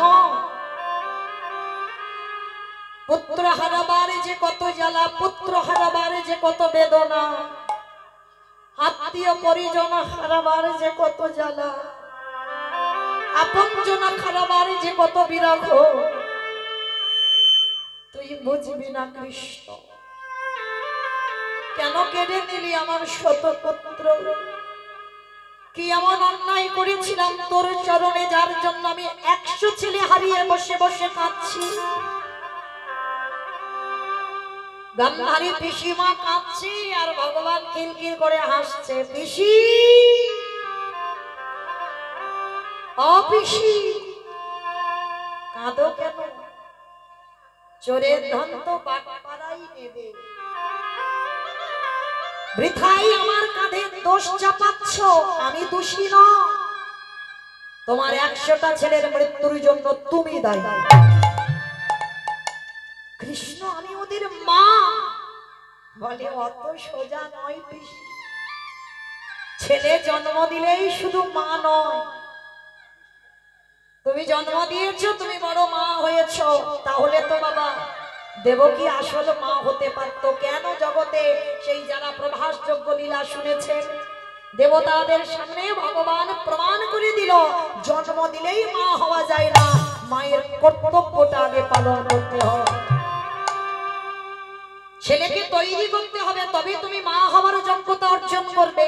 পুত্র হারাবার যে কত জ্বালা, পুত্র হারাবার যে কত বেদনা, আত্মীয় পরিজন হারাবার যে কত জ্বালা, আপনজন হারাবার যে কত বিরহ, তুই বুঝবি না কৃষ্ণ। কেন কেড়ে নিলি আমার শত পুত্র? কি এমন অন্যায় করেছিলাম তোর চরণে, যার জন্য আমি 100 ছেলে হারিয়ে বসে বসে কাঁদছি? গান্ধারী পিসিমা কাঁদছে আর ভগবান কিলকিল করে হাসছে। পিসি, ও পিসি, কাঁদো কেন? চোরের ধন তো বাটপাড়াই নেবে, বৃথাই আমার কাঁধে দোষ চাপাচ্ছ। আমি দোষী নই, তোমার 100টা ছেলের মৃত্যুর জন্য তুমি দায়ী। কৃষ্ণ, আমি ওদের মা। বলে অত সোজা নয় পিসি, ছেলে জন্ম দিলেই শুধু মা নয়, তুমি জন্ম দিয়েছো, তুমি বড় মা হয়েছো, তাহলে তো বাবা দেবকী আসল মা হতে পারত কেন? জগতে সেই যারা প্রভাসযোগ্য লীলা শুনেছেন, দেবতাদের সামনে ভগবান প্রমাণ করে দিল জন্ম দিলেই মা হওয়া যায় না, মায়ের কর্তব্যটা আগে পালন করতে হয়। ছেলেকে তৈরি করতে হবে, তবে তুমি মা হওয়ার যোগ্যতা অর্জন করবে।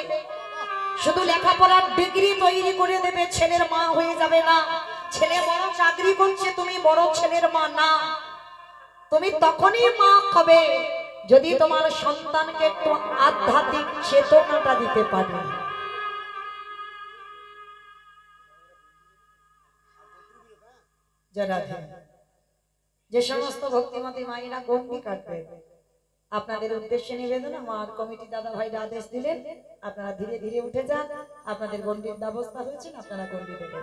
শুধু লেখাপড়ার ডিগ্রি তৈরি করে দেবে, ছেলের মা হয়ে যাবে না। ছেলে বড় চাকরি করছে, তুমি বড় ছেলের মা না। তুমি তখনই মা হবে যদি তোমার সন্তানকে একটু আধ্যাত্মিক চেতনাটা দিতে পারে। যে সমস্ত ভক্তিমতী মায়েরা গন্ডি কাটবে, আপনাদের উদ্দেশ্যে নিবেদন, আমার কমিটি দাদা ভাইরা আদেশ দিলেন আপনারা ধীরে ধীরে উঠে যান, আপনাদের গন্ডির ব্যবস্থা হয়েছে, আপনারা গন্ডি দেবেন।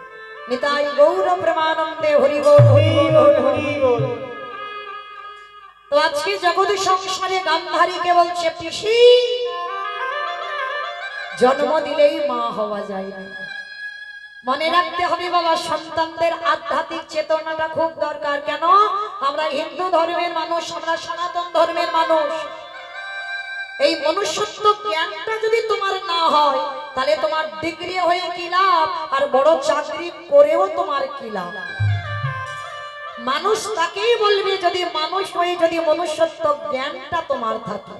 নিতাই গৌর প্রেমানন্দে হরি গৌর হরি গৌর হরি গৌর। তো আজকে জগৎ সংসারে গান্ধারীকে বলছে পিসি জন্ম দিলেই মা হওয়া যায় না। মনে রাখতে হবে বাবা, সন্তানদের আধ্যাত্মিক চেতনাটা খুব দরকার। কেন? আমরা হিন্দু ধর্মের মানুষ, আমরা সনাতন ধর্মের মানুষ। এই মনুষ্যত্ব জ্ঞানটা যদি তোমার না হয়, তাহলে তোমার ডিগ্রি হয়ে কি লাভ, আর বড় চাকরি করেও তোমার কি লাভ? মানুষ তাকেই বলবে যদি মানুষ হয়ে যদি মনুষ্যত্ব জ্ঞানটা তোমার থাকে।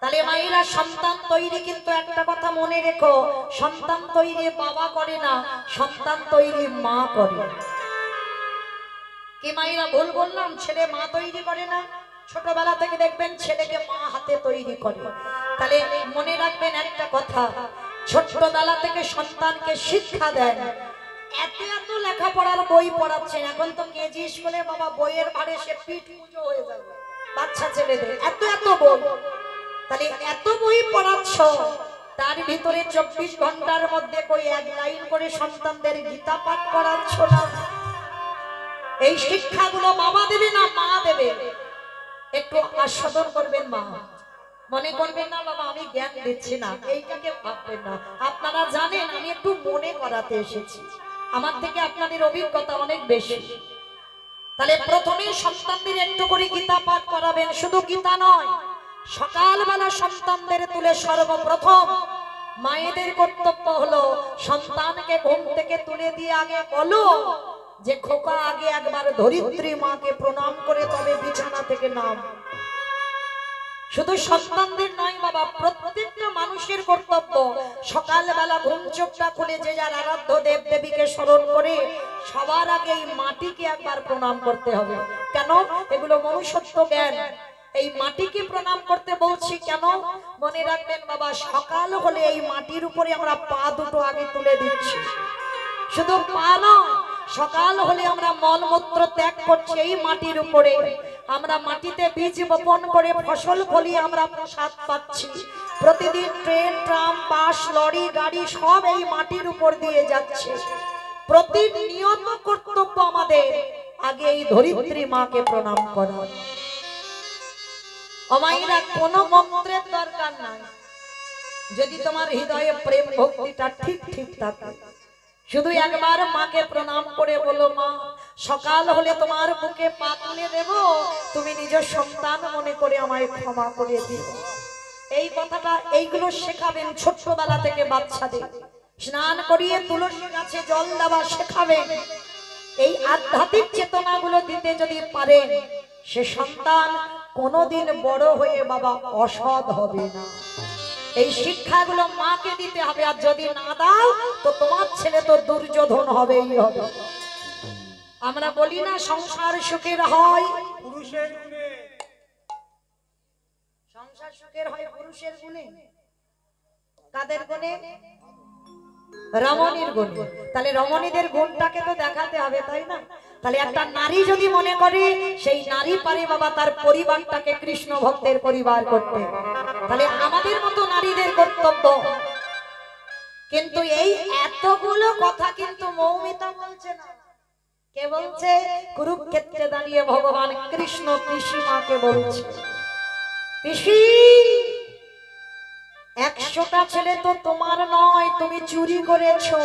তাহলে মায়েরা সন্তান তৈরি কিন্তু একটা কথা মনে রেখো, সন্তান তৈরি বাবা করে না, সন্তান তৈরি মা করে। কি মায়েরা ভুল বললাম? ছেলে মা তৈরি করে না? ছোটবেলা থেকে দেখবেন ছেলেকে মা হাতে তৈরি করে। তাহলে মনে রাখবেন একটা কথা, ছোটবেলা থেকে সন্তানকে শিক্ষা দেন। এত এত লেখাপড়ার বই পড়াচ্ছেন, এখন তো কেজি স্কুলে বাবা বইয়ের ভারে সে পিঠ পুজো হয়ে যাবে বাচ্চা ছেলেদের, এত এত বই। তাহলে এত বই পড়াচ্ছ, তার ভিতরে 24 ঘন্টার মধ্যে কই এক লাইন করে সন্তানদের গীতা পাঠ করাচ্ছ না? এই শিক্ষাগুলো বাবা দেবে না মা দেবে? একটু আস্বাদন করবেন মা, মনে করবেন না বাবা আমি জ্ঞান দিচ্ছি না, এইটাকে ভাববেন না। আপনারা জানেন আমি একটু মনে করাতে এসেছি, আমার থেকে আপনাদের অভিজ্ঞতা অনেক বেশি। তাহলে প্রথমে সন্তানদের একটু করে গীতা পাঠ করাবেন। শুধু গীতা নয়, সকালবেলা সন্তানদের তুলে সর্বপ্রথম মায়েদের কর্তব্য হলো সন্তানকে ঘুম থেকে তুলে দিয়ে আগে বলো যে খোকা আগে একবার ধরিত্রী মাকে প্রণাম করে তবে বিছানা থেকে নাম। শুধু সন্তানদের নয় বাবা, প্রত্যেকটা মানুষের কর্তব্য সকালবেলা ঘুম চোখটা খুলে যে যার আরাধ্য দেব দেবীকে স্মরণ করে সবার আগে এই মাটিকে একবার প্রণাম করতে হবে। কেন? এগুলো মনুষ্যত্ব জ্ঞান। এই মাটিকে প্রণাম করতে বলছি কেন? মনে রাখবেন বাবা, সকাল হলে এই মাটির উপরে আমরা পা দুটো আগে তুলে দিচ্ছি। শুধু পা নয়, সকাল হলে আমরা মলমূত্র ত্যাগ করছি এই মাটির উপরে। আমরা মাটিতে বীজ বপন করে ফসল ফলিয়ে আমরা প্রসাদ পাচ্ছি। প্রতিদিন ট্রেন, ট্রাম, বাস, লরি, গাড়ি সব এই মাটির উপর দিয়ে যাচ্ছে। প্রতিনিয়ত কর্তব্য আমাদের আগে এই ধরিত্রী মাকে প্রণাম করা। অমাইরা কোনো মন্ত্রের দরকার নাই, যদি তোমার হৃদয়ে প্রেম ভক্তিটা ঠিক ঠিক থাকে। শুধু একবার মাকে প্রণাম করে বলো মা সকাল হলে তোমার বুকে পা তুলে দেব, তুমি নিজের সন্তান মনে করে আমায় ক্ষমা করে দিও। এই কথাটা এইগুলো শেখাবেন ছোট্টবেলা থেকে বাচ্চাদের। স্নান করিয়ে তুলসী গাছে জল দেওয়া শেখাবেন। এই আধ্যাত্মিক চেতনাগুলো দিতে যদি পারেন, সে সন্তান কোনোদিন বড় হয়ে বাবা অসৎ হবে না। এই শিক্ষাগুলো মাকে দিতে হবে, আর যদি না দাও তো তোমার ছেলে তো দুর্যোধন হবেই হবে। আমরা বলি না সংসার সুখের হয় পুরুষের গুণে, সংসার সুখের হয় পুরুষের গুণে। কাদের গুণে? রমণীর গুণে। তাহলে রমণীদের গুণটাকে তো দেখাতে হবে, তাই না? তাহলে একটা নারী যদি মনে করে সেই নারী পারে বাবা তার পরিবারটাকে কৃষ্ণ ভক্তের পরিবার করতে, তাহলে আমাদের মতো নারীদের কর্তব্য। কিন্তু এই এতগুলো কথা কিন্তু মৌমিতা বলছে না। কে বলছে? কুরুক্ষেত্রে দাঁড়িয়ে ভগবান কৃষ্ণ পিসিমাকে বলছে। পিসি 100টা ছেলে তো তোমার নয়, তুমি চুরি করেছো।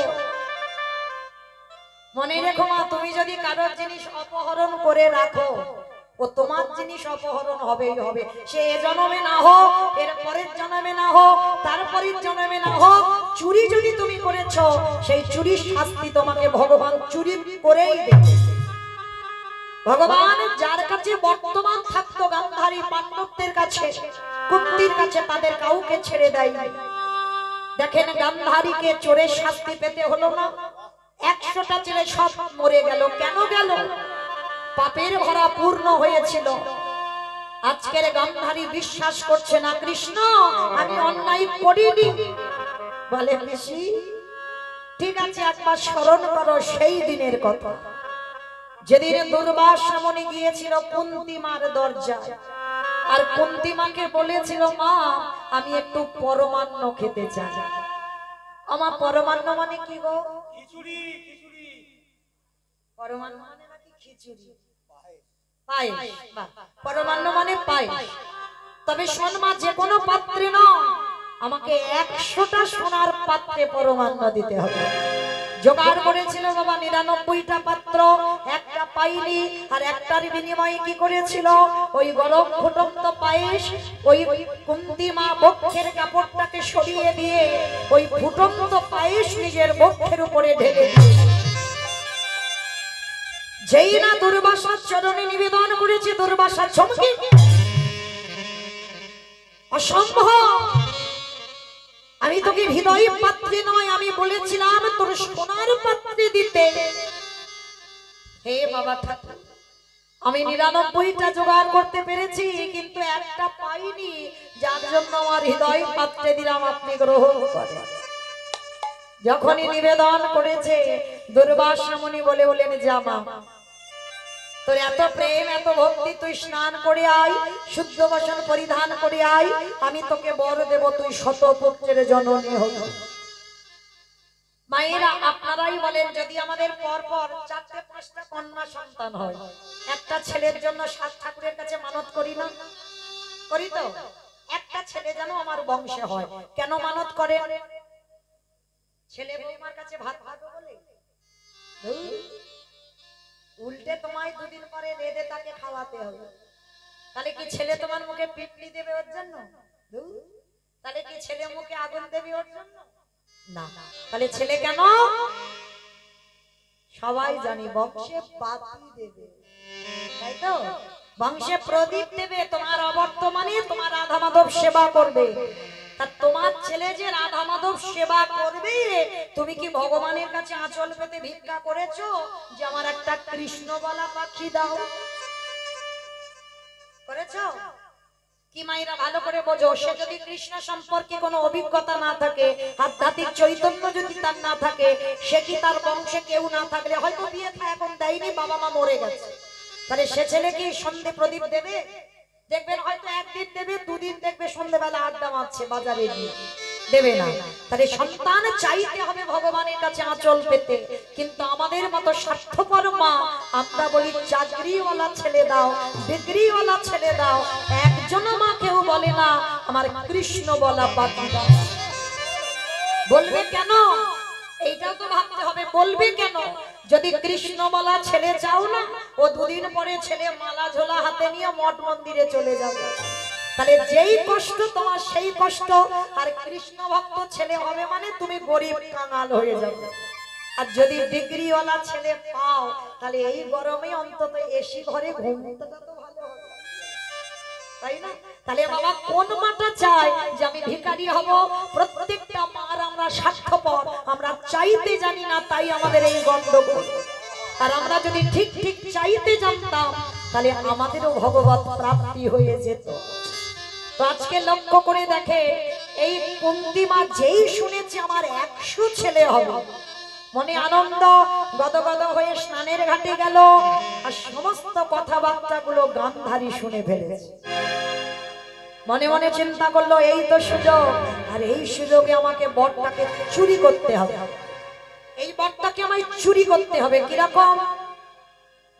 মনে রেখো মা, তুমি যদি কারোর জিনিস অপহরণ করে রাখো, ও তোমার জিনিস অপহরণ হবেই হবে। সে এ জন্মে না হোক, এর পরের জন্মে না হোক, তারপরের জন্মে না হোক, চুরি যদি তুমি করেছো, সেই চুরির শাস্তি তোমাকে ভগবান চুরি করেই দেবে। ভগবান যার কাছে বর্তমান থাকতো গান্ধারী পাণ্ডবদের কাছে, কুন্তির কাছে, তাদের কাউকে ছেড়ে দেয়। দেখেন গান্ধারীকে চোরের শাস্তি পেতে হলো না, 100টা ছেলে সব মরে গেল। কেন গেল? পাপের ভরা পূর্ণ হয়েছিল। আজকের গান্ধারী বিশ্বাস করছে না, কৃষ্ণ আমি অন্যায় করিনি। বলে পিসি ঠিক আছে, একবার স্মরণ করো সেই দিনের কথা, যেদিন দুর্বাসা মুনি গিয়েছিল কুন্তিমার দরজায়, আর কুন্তিমাকে বলেছিল মা আমি একটু পরমান্ন খেতে চাই। আমার পরমান্ন মানে কি গো? খিচুড়ি। খিচুড়ি পরমান্ন মানে নাকি খিচুড়ি? পায়েস। পরমান্ন মানে পায়েস। তবে শোন মা, যে কোনো পাত্রে নয়, আমাকে 100টা সোনার পাত্রে পরমান্ন দিতে হবে। জোগাড় করেছিল বাবা 99টা পাত্র, একটা পাইনি। আর একটার বিনিময়ে কি করেছিল? ওই গরম ফুটন্ত পায়েস ওই কুন্তি মা বক্ষের কাপড়টাকে সরিয়ে দিয়ে ওই ফুটন্ত পায়েস নিজের বক্ষের উপরে ঢেলে দিয়েছে। যেই না দুর্বাসার চরণে নিবেদন করেছে, দুর্বাসা চমকে অসম্ভব, আমি তোকে হৃদয় পাত্রে নয়, আমি বলেছিলাম তোর সোনার পাত্রে দিতে। হে বাবা ঠাকুর, আমি 99টা জোগাড় করতে পেরেছি, কিন্তু একটা পাইনি, যার জন্য আমার হৃদয় পাত্রে দিলাম, আপনি গ্রহণ করেন। যখনই নিবেদন করেছে, দুর্বাসা মুনি বলেন জামা তোর এত প্রেম এত ভক্তি, তুই স্নান করে আয়, শুদ্ধ বসন পরিধান করে আয়, আমি তোকে বর দেব, তুই শতপুত্রের জননী হবি। মায়েরা আপনারাই বলেন, যদি আমাদের পর পর 4-5টা কন্যা সন্তান হয়, একটা ছেলের জন্য 7 ঠাকুরের কাছে মানত করি না? করি তো? একটা ছেলে যেন আমার বংশে হয়। কেন মানত করেন? ছেলে বৌমার কাছে ভাত ভাগো বলে? উল্টে তোমায় 2 দিন পরে রেঁধে তাকে খাওয়াতে হবে। তাহলে কি ছেলে তোমার মুখে পিপলি দেবে ওর জন্য? তাহলে কি ছেলে মুখে আগুন দেবে ওর জন্য? না। তাহলে ছেলে কেন? সবাই জানি বংশে বাতি দেবে, তাই তো? বংশে প্রদীপ দেবে, তোমার অবর্তমানে তোমার রাধা মাধব সেবা করবে। তা তোমার ছেলে যে রাধা মাধব সেবা করবে, তুমি কি ভগবানের কাছে আঁচল পেতে ভিক্ষা করেছো যে আমার একটা কৃষ্ণ বলা পাখি দাও? করেছো কি মায়েরা? ভালো করে বোঝো, সে যদি কৃষ্ণ সম্পর্কে কোনো অভিজ্ঞতা না থাকে, আধ্যাত্মিক চৈতন্য যদি তার না থাকে, সে কি তার বংশে কেউ না থাকলে, হয়তো বিয়ে এখন দেয়নি, বাবা মা মরে গেছে, তাহলে সে ছেলে কি সন্ধে প্রদীপ দেবে? দেখবেন হয়তো 1 দিন দেবে, 2 দিন দেখবে সন্ধ্যেবেলা আড্ডা মারছে বাজারে গিয়ে, দেবে না। তাহলে সন্তান চাইতে হবে ভগবানের কাছে আঁচল পেতে। কিন্তু আমাদের মতো স্বার্থপর মা, আমরা বলি চাকরিওয়ালা ছেলে দাও, ডিগ্রিওয়ালা ছেলে দাও, একজন মা কেউ বলে না আমার কৃষ্ণ বলা পাখি দাও। বলবে কেন? এইটাও তো ভাবতে হবে, বলবে কেন? যদি কৃষ্ণ বলা ছেলে চাও না, ও 2 দিন পরে ছেলে মালা ঝোলা হাতে নিয়ে মঠ মন্দিরে চলে যাবে। তাহলে যেই কষ্ট তোমার সেই কষ্ট। আর কৃষ্ণ ভক্ত ছেলে হবে মানে তুমি গরিব কাঙাল হয়ে যাবে। আর যদি ডিগ্রিওয়ালা ছেলে পাও, তাহলে এই গরমে অন্তত এসি ঘরে ঘুমটা তো ভালো হবে, তাই না? তাহলে বাবা কোন মাটা চায় যে আমি ভিখারি হব? প্রত্যেকটা মার আমরা স্বার্থপর, আমরা চাইতে জানি না, তাই আমাদের এই গন্ডগোল। আর আমরা যদি ঠিক ঠিক চাইতে জানতাম, তাহলে আমাদেরও ভগবত প্রাপ্তি হয়ে যেত। তো আজকে লক্ষ্য করে দেখে, এই কুন্তিমা যেই শুনেছে আমার 100 ছেলে হবে, মনে আনন্দ, গদগদ হয়ে স্নানের ঘাটে গেল, আর সমস্ত কথাবার্তা গুলো গান্ধারী শুনে ফেলেছে। মনে মনে চিন্তা করলো, এই তো সুযোগ, আর এই সুযোগে আমাকে বরটাকে চুরি করতে হবে। এই বরটাকে আমায় চুরি করতে হবে। কিরকম?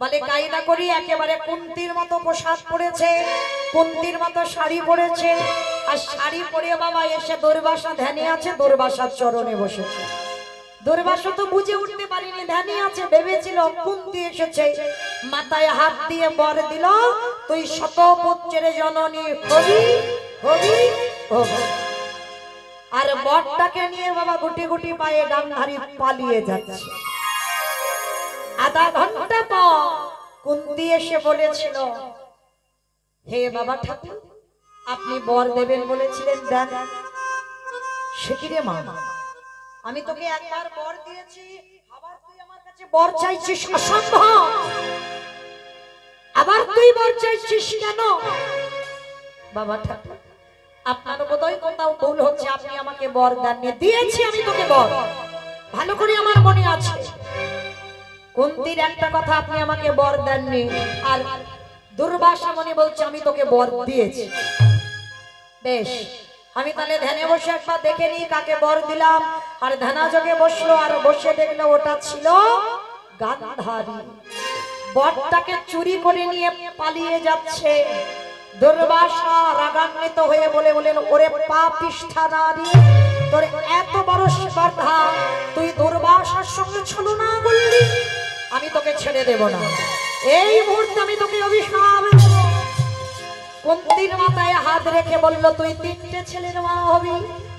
বলে কায়দা করি একেবারে কুন্তির মতো পোশাক পরেছে, কুন্তির মতো শাড়ি পরেছে, আর শাড়ি পরে বাবা এসে দুর্বাসা ধ্যানে আছে, দুর্বাসার চরণে বসেছে। দুর্বাসা তো বুঝে উঠতে পারিনি ধ্যানে আছে, ভেবেছিল কুন্তি এসেছে, মাথায় হাত দিয়ে বর দিল, তুই শতপুত্রের জননী হবি হবি হবি। আর বরটাকে নিয়ে বাবা গুটি গুটি পায়ে গান্ধারী পালিয়ে যাচ্ছে। আধা ঘন্টা পর কুন্তি এসে বলেছিল, হে বাবা ঠাকুর, আপনি বর দেবেন বলেছিলেন, দেন। সে কি রে মা, আমি তোকে একবার বর দিয়েছি, আবার তুই আমার কাছে বর চাইছিস? অসম্ভব। আবার তুই বর চাইছিস কেন? বাবা ঠাকুর, আপনার বোধহয় কোথাও ভুল হচ্ছে, আপনি আমাকে বর দেননি। দিয়েছি আমি তোকে বর, ভালো করে আমার মনে আছে। কুন্তির একটা কথা, আপনি আমাকে বর দেননি, আর দুর্বাসা মনে বলছে আমি তোকে বর দিয়েছি। বেশ, আমি তাহলে ধ্যানে বসে একবার দেখে নিই কাকে বর দিলাম। আর ধ্যানাযোগে বসলো, আর বসে দেখলো ওটা ছিল গান্ধারী। বরটাকে চুরি করে নিয়ে পালিয়ে যাচ্ছে। দুর্বাসা রাগান্বিত হয়ে বলেন, ওরে পাপিষ্ঠা নারী, তোর এত বড় স্পর্ধা, তুই দুর্বাসার সঙ্গে ছলনা করলি, আমি তোকে ছেড়ে দেব না। এই মুহূর্তে আমি তোকে অভিশাপ দেব। কুন্তির মাথায় হাত রেখে বলল, তুই তিনটে ছেলের মা হবি,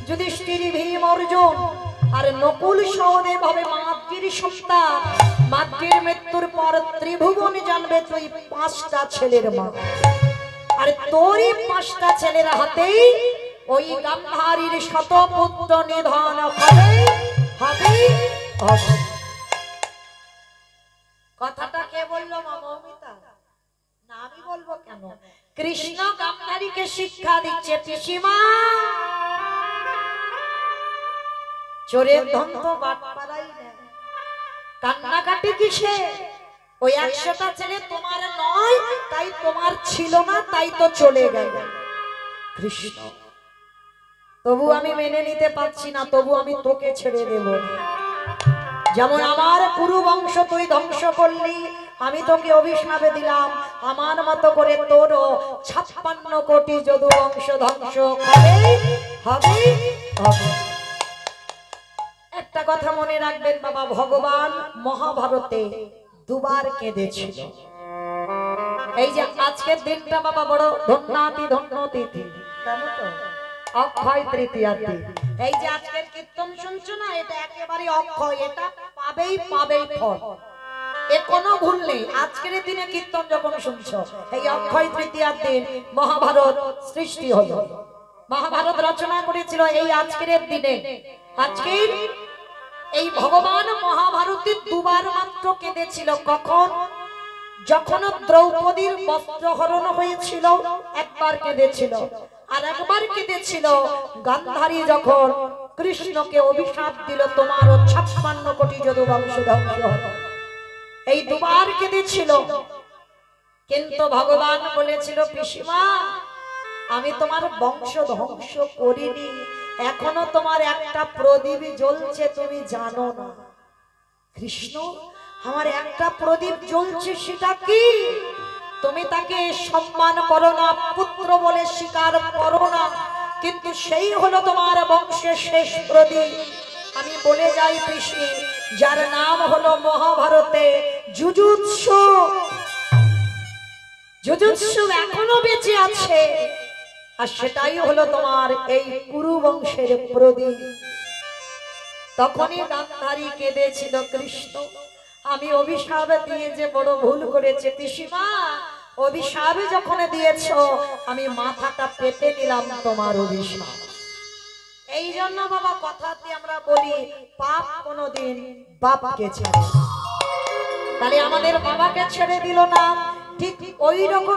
যুধিষ্ঠির, ভীম, অর্জুন, আর নকুল সহদেব হবে মাতৃর সন্তান। মাতৃর মৃত্যুর পর ত্রিভুবন জানবে তুই 5টা ছেলের মা। আর তোরই 5টা ছেলের হাতেই ওই গান্ধারীর শতপুত্র নিধন হবে হবে হবে। কথাটা কে বললো মা মৌমিতা? না আমি বলবো কেন? কৃষ্ণ গান্ধারীকে শিক্ষা দিচ্ছে, পিসিমা চোরের ধন তো বাট পালাই না, কান্নাকাটি কিসে? ওই 100টা ছেলে তোমার নয়, তাই তোমার ছিল না, তাই তো চলে গেল। কৃষ্ণ, তবু আমি মেনে নিতে পারছি না, তবু আমি তোকে ছেড়ে দেব না। যেমন আমার কুরু বংশ তুই ধ্বংস করলি, আমি তোকে অভিশাপে দিলাম, আমার মতো করে তোরও 56 কোটি যদু বংশ ধ্বংস হবে হবে হবে। একটা কথা মনে রাখবেন বাবা, ভগবান মহাভারতে দুবার কেঁদেছিল। এই যে আজকের দিনটা বাবা বড় ধন্যাতি ধন্য তিথি, জানো তো? অক্ষয় তৃতীয়া দিন। এই যে আজকের কীর্তন শুনছো না, এটা একেবারে অক্ষয়, এটা পাবেই পাবেই ফল, এ কোনো ভুল নেই। আজকের দিনে কীর্তন যখন শুনছো, এই অক্ষয় তৃতীয়ার দিন মহাভারত সৃষ্টি হলো, মহাভারত রচনা করেছিল এই আজকের দিনে। আজকের এই ভগবান মহাভারতের দুবার মাত্র কেঁদেছিল। কখন? যখন দ্রৌপদীর বস্ত্রহরণ হয়েছিল একবার কেঁদেছিল, আর একবার কেঁদেছিল গান্ধারী যখন কৃষ্ণকে অভিশাপ দিল, তোমারও 56 কোটি যদু বংশ ধ্বংস হবে। এই দুবার কেঁদেছিল। কিন্তু ভগবান বলেছিল, পিসিমা আমি তোমার বংশ ধ্বংস করিনি, এখনো তোমার একটা প্রদীপ জ্বলছে, তুমি জানো না। কৃষ্ণ, আমার একটা প্রদীপ জ্বলছে, সেটা কি? তুমি তাকে সম্মান করো না, পুত্র বলে স্বীকার করো না, কিন্তু সেই হলো তোমার বংশের শেষ প্রদীপ। আমি বলে যাই পিসি, যার নাম হলো মহাভারতে যুযুৎসু, যুযুৎসু এখনো বেঁচে আছে, আর সেটাই হলো তোমার এই কুরু বংশের প্রদীপ। তখনই গান্ধারী কেঁদেছিল, কৃষ্ণ আমি অভিশাপ দিয়ে যে বড় ভুল করেছে, পিসিমা অভিশাপ যখন দিয়েছো আমি মাথাটা পেতে নিলাম তোমার অভিশাপ। এই জন্য বাবা কথাতে আমরা বলি, পাপ কোনোদিন বাবাকে ছেড়ে, তাহলে আমাদের বাবাকে ছেড়ে দিল না, ঠিক ওই রকম